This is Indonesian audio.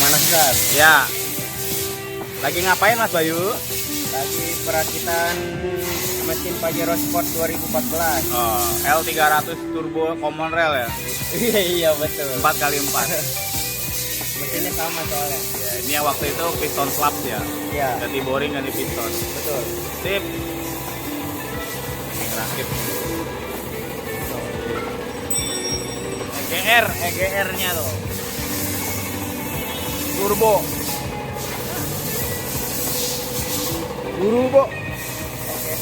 Gimana Sar? Ya. Lagi ngapain Mas Bayu? Lagi perakitan mesin Pajero Sport 2014. Oh, L300 Turbo Common Rail ya. Iya betul. 4x4. Mesinnya sama soalnya. Ya, ini yang waktu itu piston slap ya. Iya Ganti boring, ganti piston. betul. Sip. Ngerakit. EGR-nya tuh. Turbo. Turbo. Oke.